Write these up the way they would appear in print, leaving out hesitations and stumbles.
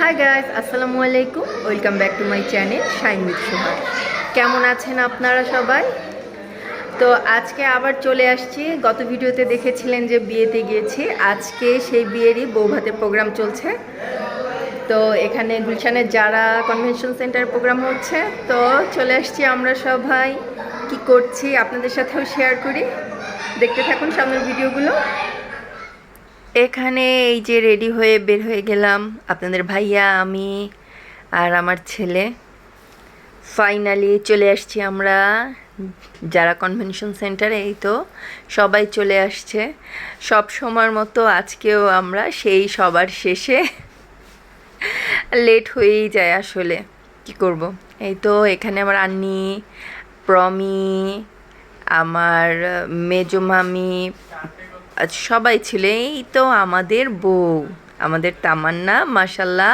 High guys, আসসালামু আলাইকুম। Welcome back to my channel shine with Soha. কেমন আছেন আপনারা সবাই? তো আজকে আবার চলে আসছি। গত ভিডিওতে দেখেছিলেন যে বিয়েতে গিয়েছি, আজকে সেই বিয়েরই বৌভাতের প্রোগ্রাম চলছে। তো এখানে গুলশানের যারা কনভেনশন সেন্টার প্রোগ্রাম হচ্ছে, তো চলে আসছি আমরা সবাই। কি করছি আপনাদের সাথেও শেয়ার করি, দেখতে থাকুন সামনের ভিডিওগুলো। এখানে এই যে রেডি হয়ে বের হয়ে গেলাম, আপনাদের ভাইয়া, আমি আর আমার ছেলে। ফাইনালি চলে আসছি আমরা যারা কনভেনশন সেন্টারে। এই তো সবাই চলে আসছে সব সময়ের মতো। আজকেও আমরা সেই সবার শেষে, লেট হয়েই যায় আসলে, কি করব। এই তো এখানে আমার আন্নি, প্রমি, আমার মেজো মামি সবাই ছিল। এই তো আমাদের বউ, আমাদের তামান্না, মাশাল্লাহ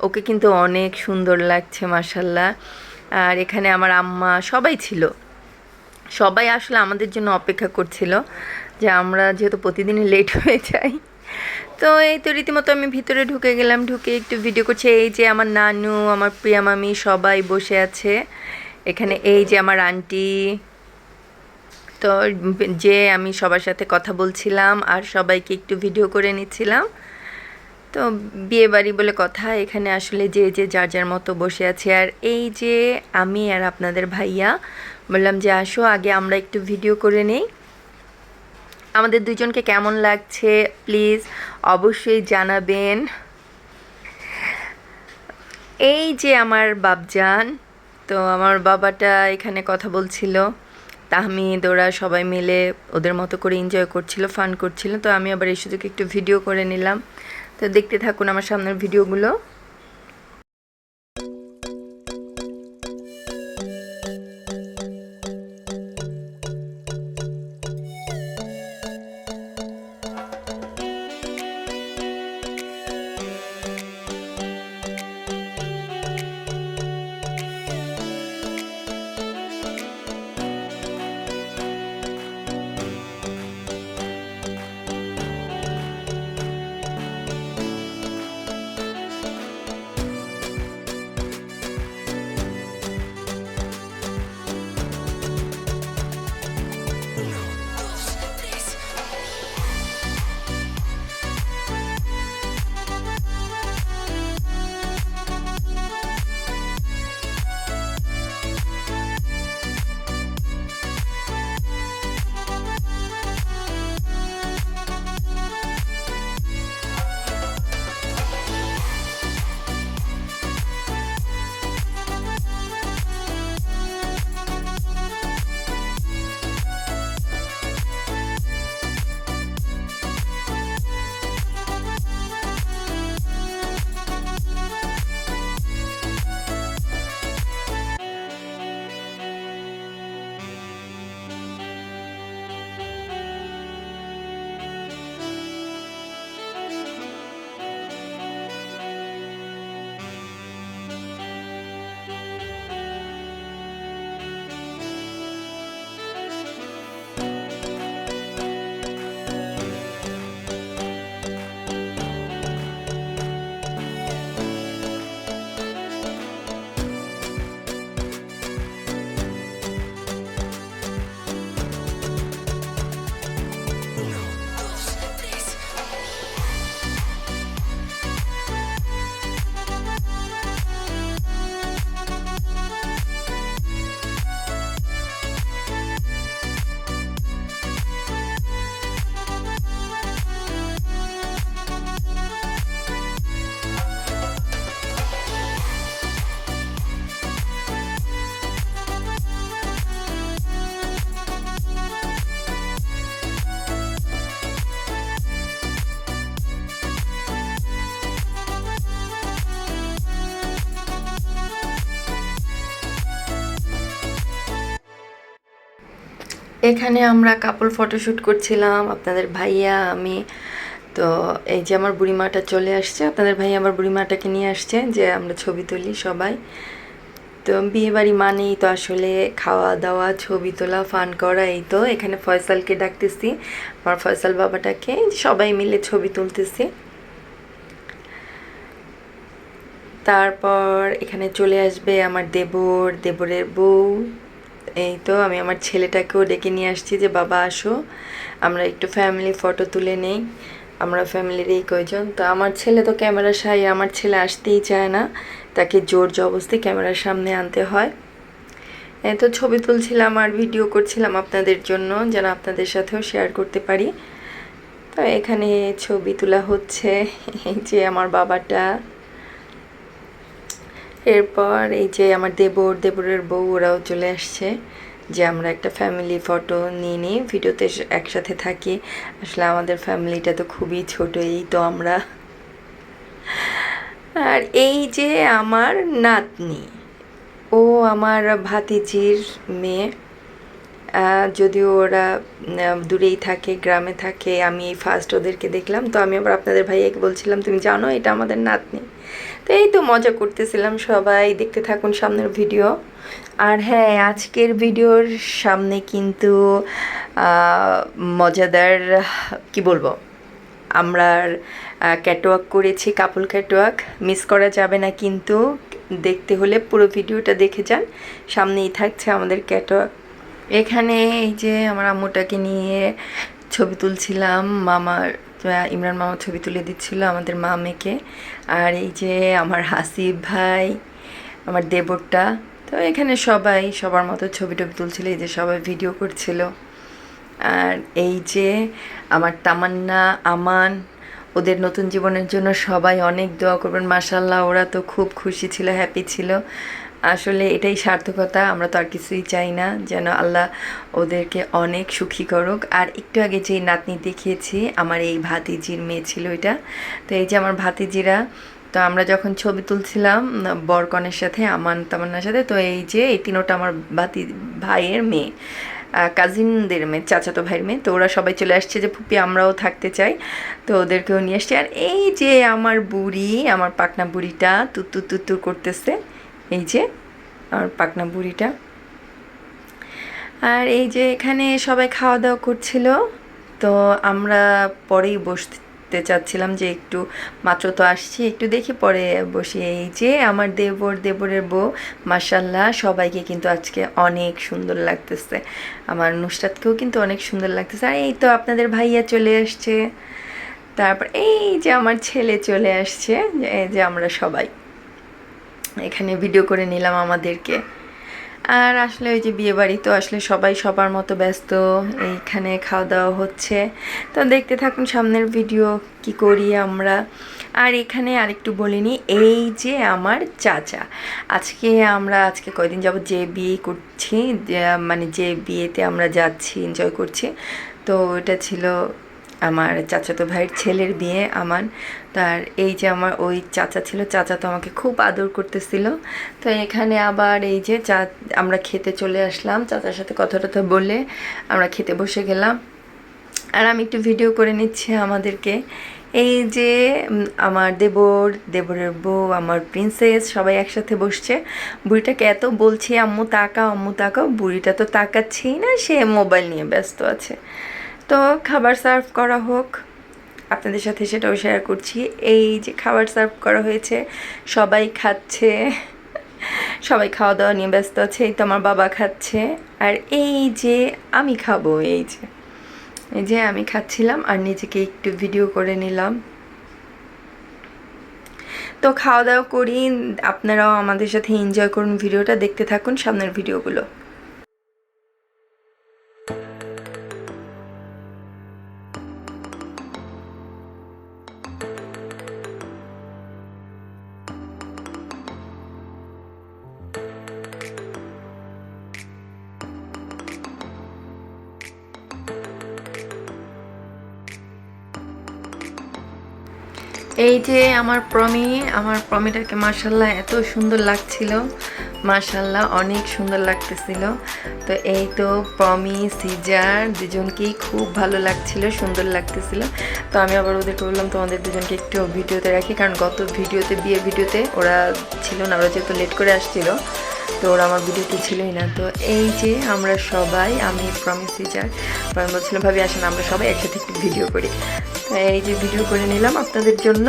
ওকে কিন্তু অনেক সুন্দর লাগছে মাশাল্লাহ। আর এখানে আমার আম্মা সবাই ছিল। সবাই আসলে আমাদের জন্য অপেক্ষা করছিল, যে আমরা যেহেতু প্রতিদিনই লেট হয়ে যাই। তো এই তো রীতিমতো আমি ভিতরে ঢুকে গেলাম, ঢুকে একটু ভিডিও করছি। এই যে আমার নানু, আমার প্রিয়া মামি সবাই বসে আছে এখানে। এই যে আমার আন্টি। তো যে আমি সবার সাথে কথা বলছিলাম আর সবাইকে একটু ভিডিও করে নিচ্ছিলাম। তো বিয়ে বাড়ি বলে কথা, এখানে আসলে যে যে যার যার মতো বসে আছে। আর এই যে আমি আর আপনাদের ভাইয়া বললাম যে আসো আগে আমরা একটু ভিডিও করে নেই। আমাদের দুজনকে কেমন লাগছে প্লিজ অবশ্যই জানাবেন। এই যে আমার বাবজান, তো আমার বাবাটা এখানে কথা বলছিল। তাহমিদ ওরা সবাই মিলে ওদের মতো করে এনজয় করছিল, ফান করছিল। তো আমি আবার এই সুযোগে একটু ভিডিও করে নিলাম। তো দেখতে থাকুন আমার সামনের ভিডিওগুলো। এখানে আমরা কাপল ফটোশ্যুট করছিলাম, আপনাদের ভাইয়া, আমি। তো এই যে আমার বুড়িমাটা চলে আসছে, আপনাদের ভাইয়া আমার বুড়িমাটাকে নিয়ে আসছে যে আমরা ছবি তুলি সবাই। তো বিয়েবাড়ি মানেই তো আসলে খাওয়া দাওয়া, ছবি তোলা, ফান করা। এই তো এখানে ফয়সালকে ডাকতেছি, আমার ফয়সাল বাবাটাকে, সবাই মিলে ছবি তুলতেছি। তারপর এখানে চলে আসবে আমার দেবরের বউ। এই তো আমি আমার ছেলেটাকেও ডেকে নিয়ে আসছি যে বাবা আসো, আমরা একটু ফ্যামিলি ফটো তুলে নেই। আমরা ফ্যামিলির এই কয়জন। তো আমার ছেলে তো ক্যামেরা শাই, আমার ছেলে আসতেই চায় না, তাকে জোর জবরদস্তি ক্যামেরার সামনে আনতে হয়। এই তো ছবি তুলছিলাম আর ভিডিও করছিলাম আপনাদের জন্য, যেন আপনাদের সাথেও শেয়ার করতে পারি। তো এখানে ছবি তোলা হচ্ছে। এই যে আমার বাবাটা, এরপর এই যে আমার দেবরের বউ, ওরাও চলে আসছে যে আমরা একটা ফ্যামিলি ফটো নিয়ে ভিডিওতে একসাথে থাকি। আসলে আমাদের ফ্যামিলিটা তো খুবই ছোট, এই তো আমরা। আর এই যে আমার নাতনি, ও আমার ভাতিজির মেয়ে। যদিও ওরা দূরেই থাকে, গ্রামে থাকে, আমি এই ফার্স্ট ওদেরকে দেখলাম। তো আমি আবার আপনাদের ভাইয়াকে বলছিলাম তুমি জানো এটা আমাদের নাতনি। তো এই তো মজা করতেছিলাম, সবাই দেখতে থাকুন সামনের ভিডিও। আর হ্যাঁ, আজকের ভিডিওর সামনে কিন্তু মজাদার কি বলবো, আমরা ক্যাটওয়াক করেছি, কাপল ক্যাটওয়াক, মিস করা যাবে না কিন্তু। দেখতে হলে পুরো ভিডিওটা দেখে যান, সামনেই থাকছে আমাদের ক্যাটওয়াক। এখানে এই যে আমার আম্মুটাকে নিয়ে ছবি তুলছিলাম, ইমরান মামা ছবি তুলে দিচ্ছিল আমাদের মা মেয়েকে। আর এই যে আমার হাসিব ভাই, আমার দেবরটা। তো এখানে সবাই সবার মতো ছবি টবি তুলছিল, এই যে সবাই ভিডিও করছিল। আর এই যে আমার তামান্না, আমান, ওদের নতুন জীবনের জন্য সবাই অনেক দোয়া করবেন। মাশাল্লাহ, ওরা তো খুব খুশি ছিল, হ্যাপি ছিল। আসলে এটাই সার্থকতা, আমরা তো আর কিছুই চাই না, যেন আল্লাহ ওদেরকে অনেক সুখী করুক। আর একটু আগে যেই নাতনি দেখিয়েছি, আমার এই ভাতিজির মেয়ে ছিল এটা। তো এই যে আমার ভাতিজিরা, তো আমরা যখন ছবি তুলছিলাম বরকনের সাথে, আমান তামান্নার সাথে, তো এই যে এই তিনোটা আমার ভাইয়ের মেয়ে, কাজিনদের মেয়ে, চাচাতো ভাইয়ের মেয়ে। তো ওরা সবাই চলে আসছে যে ফুপি আমরাও থাকতে চাই, তো ওদেরকেও নিয়ে আসছে। আর এই যে আমার বুড়ি, আমার পাকনা বুড়িটা তুত্তুর তুত্তুর করতেছে, এই যে আমার পাকনা বুড়িটা। আর এই যে এখানে সবাই খাওয়া দাওয়া করছিল, তো আমরা পরেই বসতে চাচ্ছিলাম যে একটু মাত্র তো আসছি, একটু দেখি পরে বসি। এই যে আমার দেবরের বউ, মাশাল্লাহ সবাইকে কিন্তু আজকে অনেক সুন্দর লাগতেছে, আমার নুসরাতকেও কিন্তু অনেক সুন্দর লাগতেছে। আর এই তো আপনাদের ভাইয়া চলে আসছে, তারপর এই যে আমার ছেলে চলে আসছে, এই যে আমরা সবাই এখানে ভিডিও করে নিলাম আমাদেরকে। আর আসলে ওই যে বিয়েবাড়ি, তো আসলে সবাই সবার মতো ব্যস্ত, এইখানে খাওয়া দাওয়া হচ্ছে। তো দেখতে থাকুন সামনের ভিডিও কি করি আমরা। আর এখানে আরেকটু বলিনি, এই যে আমার চাচা, আজকে কয়দিন যাবত যে বিয়ে করছি, মানে যে বিয়েতে আমরা যাচ্ছি, এনজয় করছি, তো ওটা ছিল আমার চাচাতো ভাইয়ের ছেলের বিয়ে আমান। তার এই যে আমার ওই চাচা ছিল, চাচা তো আমাকে খুব আদর করতেছিল। তো এখানে আবার এই যে আমরা খেতে চলে আসলাম, চাচার সাথে কথা টথা বলে আমরা খেতে বসে গেলাম। আর আমি একটু ভিডিও করে নিচ্ছি আমাদেরকে। এই যে আমার দেবরের বউ, আমার প্রিন্সেস, সবাই একসাথে বসছে। বুড়িটাকে এত বলছি আম্মু তাকাও, আম্মু তাকাও, বুড়িটা তো তাকাচ্ছেই না, সে মোবাইল নিয়ে ব্যস্ত আছে। তো খাবার সার্ভ করা হোক, আপনাদের সাথে সেটাও শেয়ার করছি। এই যে খাবার সার্ভ করা হয়েছে, সবাই খাচ্ছে, সবাই খাওয়া দাওয়া নিয়ে ব্যস্ত আছে। এই তো আমার বাবা খাচ্ছে, আর এই যে আমি খাবো, এই যে আমি খাচ্ছিলাম আর নিজেকে একটু ভিডিও করে নিলাম। তো খাওয়া দাওয়া করি, আপনারাও আমাদের সাথে এনজয় করুন, ভিডিওটা দেখতে থাকুন, সামনের ভিডিওগুলো। এই যে আমার প্রমিটাকে মাশাল্লাহ এত সুন্দর লাগছিল, মাশাল্লাহ অনেক সুন্দর লাগতেছিল। তো এই তো প্রমি সিজার দুজনকেই খুব ভালো লাগছিল, সুন্দর লাগতেছিল। তো আমি আবার ওদেরকে বললাম তোমাদের দুজনকে একটু ভিডিওতে রাখি, কারণ গত বিয়ে ভিডিওতে ওরা ছিল না, ওরা যেহেতু লেট করে আসছিল, তো ওরা আমার ভিডিওতে ছিলই না। তো এই যে আমরা সবাই, আমি প্রমি সিজার, প্রমি বলছিলাম ভাবি আসেন আমরা সবাই একসাথে একটু ভিডিও করি। তো এই যে ভিডিও করে নিলাম আপনাদের জন্য।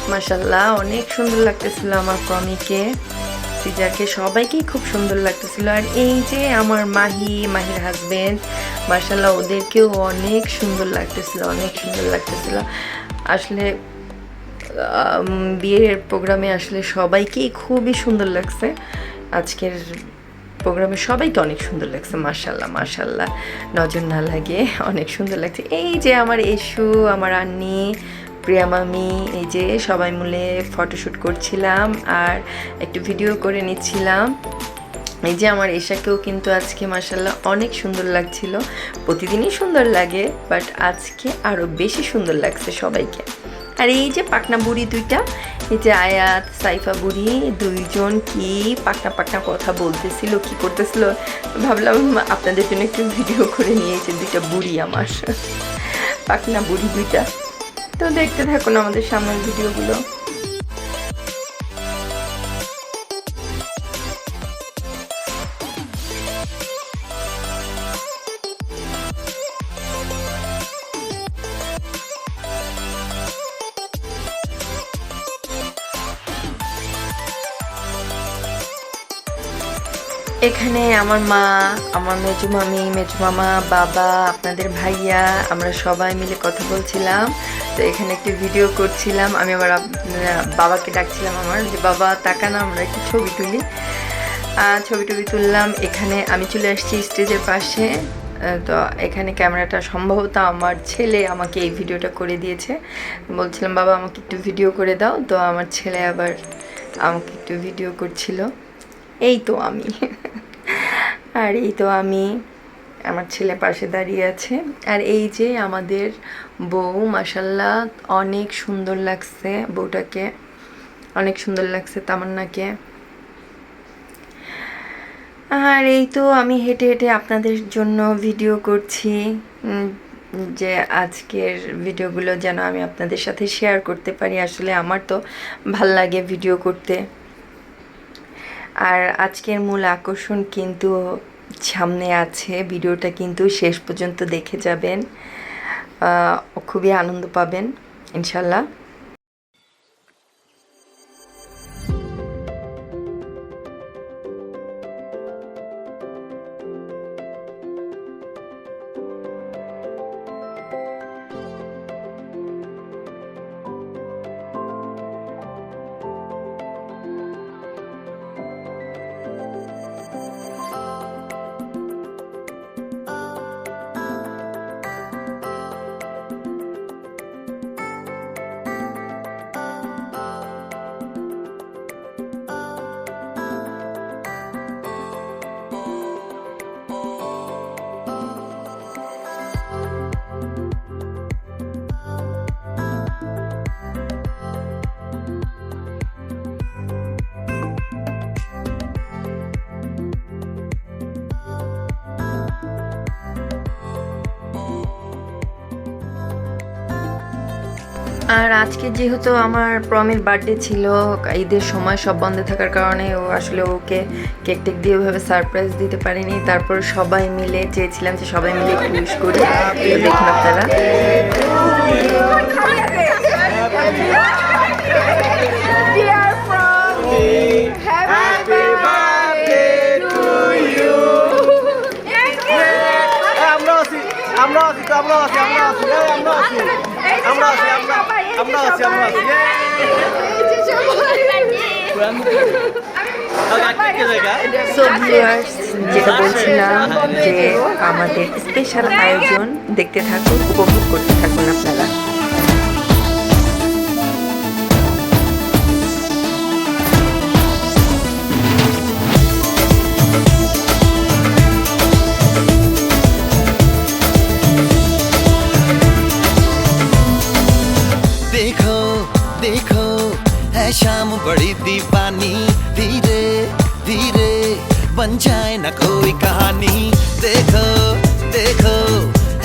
মাশাআল্লাহ অনেক সুন্দর লাগতেছিল আমার প্রমিকে, সিজারকে, সবাইকেই খুব সুন্দর লাগতেছিল। আর এই যে আমার মাহির হাজবেন্ড, মাশাআল্লাহ ওদেরকেও অনেক সুন্দর লাগতেছিল, অনেক সুন্দর লাগতেছিল। আসলে বিয়ের প্রোগ্রামে আসলে সবাইকেই খুবই সুন্দর লাগছে। আজকের প্রোগ্রামে সবাইকে অনেক সুন্দর লাগছে, মাশাআল্লাহ মাশাআল্লাহ, নজর না লাগে, অনেক সুন্দর লাগছে। এই যে আমার এশু, আমার আন্নি, প্রিয়া মামি, এই যে সবাই মিলে ফটোশ্যুট করছিলাম আর একটু ভিডিও করে নিচ্ছিলাম। এই যে আমার এশাকেও কিন্তু আজকে মাশাআল্লাহ অনেক সুন্দর লাগছিল, প্রতিদিনই সুন্দর লাগে বাট আজকে আরও বেশি সুন্দর লাগছে সবাইকে। আর এই যে পাকনা বুড়ি দুইটা, এই যে আয়াত সাইফা বুড়ি, দুইজন কি পাকনা কথা বলতেছিল, কি করতেছিল, ভাবলাম আপনাদের জন্য একটু ভিডিও করে নিয়েছে। দুইটা বুড়ি আমার পাকনা বুড়ি দুইটা। তো দেখতে থাকুন আমাদের সামনের ভিডিওগুলো। এখানে আমার মা, আমার মেজু মামি, মেজু মামা, বাবা, আপনাদের ভাইয়া, আমরা সবাই মিলে কথা বলছিলাম। তো এখানে একটি ভিডিও করছিলাম, আমি আমার বাবাকে ডাকছিলাম আমার, যে বাবা তাকানো, আমরা একটু ছবি তুলি। ছবি তুললাম। এখানে আমি চলে আসছি স্টেজের পাশে। তো এখানে ক্যামেরাটা সম্ভবত আমার ছেলে আমাকে এই ভিডিওটা করে দিয়েছে। বলছিলাম বাবা আমাকে একটু ভিডিও করে দাও, তো আমার ছেলে আবার আমাকে একটু ভিডিও করছিল। এই তো আমি আর এই তো আমি, আমার ছেলে পাশে দাঁড়িয়ে আছে। আর এই যে আমাদের বউ, মাশাআল্লাহ অনেক সুন্দর লাগছে, বউটাকে অনেক সুন্দর লাগছে, তামান্নাকে। আর এই তো আমি হেঁটে হেঁটে আপনাদের জন্য ভিডিও করছি, যে আজকের ভিডিওগুলো যেন আমি আপনাদের সাথে শেয়ার করতে পারি। আসলে আমার তো ভাল লাগে ভিডিও করতে। আর আজকের মূল আকর্ষণ কিন্তু সামনে আছে, ভিডিওটা কিন্তু শেষ পর্যন্ত দেখে যাবেন, খুবই আনন্দ পাবেন ইনশাল্লাহ। আর আজকে যেহেতু আমার প্রমের বার্থডে ছিল, ঈদের সময় সব বন্ধ থাকার কারণে ও আসলে ওকে কেক টেক দিয়ে ওইভাবে সারপ্রাইজ দিতে পারিনি। তারপর সবাই মিলে চেয়েছিলাম যে সবাই মিলে একটু উইশ করি। দেখুন আপনারা, যেটা বলছিলাম যে আমাদের স্পেশাল আয়োজন দেখতে থাকুন, উপভোগ করতে থাকুন আপনারা। देखो देखो है शाम बड़ी दीवानी, धीरे धीरे बन जाए न कोई कहानी। देखो देखो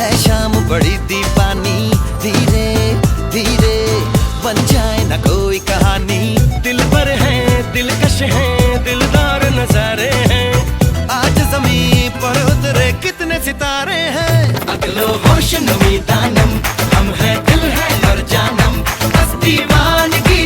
है शाम बड़ी दीवानी, धीरे धीरे बन जाए न कोई कहानी। दिल पर है दिलकश है दिलदार नजारे हैं, आज ज़मीं पर उतरे कितने सितारे हैं। अगलो होश नमी दानम, हम है दिल है और जानम, बस दीवानगी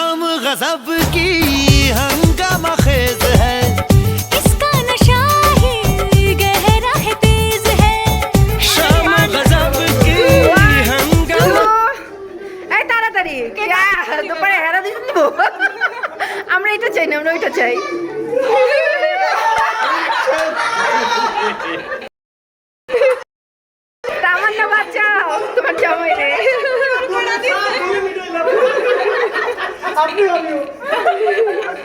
शाम गजब की हंगामा खेज है इसका नशा ही गहरा है तेज है शाम गजब की हंगामा এই তাড়াতাড়ি দুপুরে হেরা দিস তো আমরা এটা চাই না, আমরা ওইটা চাই। তামান্না বাঁচাও, তোমার জামাই রে।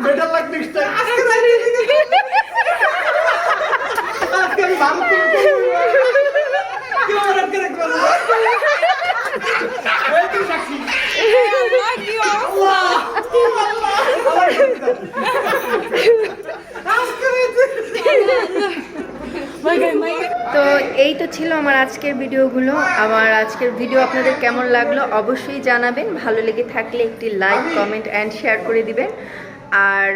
বেটার লাগ নেক্সট টাইম আজকে আমি ভালো করে কি অর্ডার করে করব এই তুই সাক্ষী আল্লাহ তো এই তো ছিল আমার আজকের ভিডিওগুলো। আমার আজকের ভিডিও আপনাদের কেমন লাগলো অবশ্যই জানাবেন। ভালো লেগে থাকলে একটি লাইক, কমেন্ট অ্যান্ড শেয়ার করে দিবেন। আর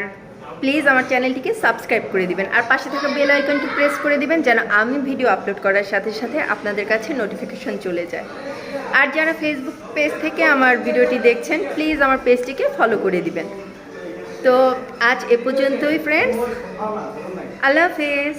প্লিজ আমার চ্যানেলটিকে সাবস্ক্রাইব করে দিবেন, আর পাশে থাকা বেল আইকনটি প্রেস করে দিবেন যেন আমি ভিডিও আপলোড করার সাথে সাথে আপনাদের কাছে নোটিফিকেশন চলে যায়। আর যারা ফেসবুক পেজ থেকে আমার ভিডিওটি দেখছেন প্লিজ আমার পেজটিকে ফলো করে দিবেন। তো আজ এ পর্যন্তই ফ্রেন্ডস, আল্লাহ হাফেজ।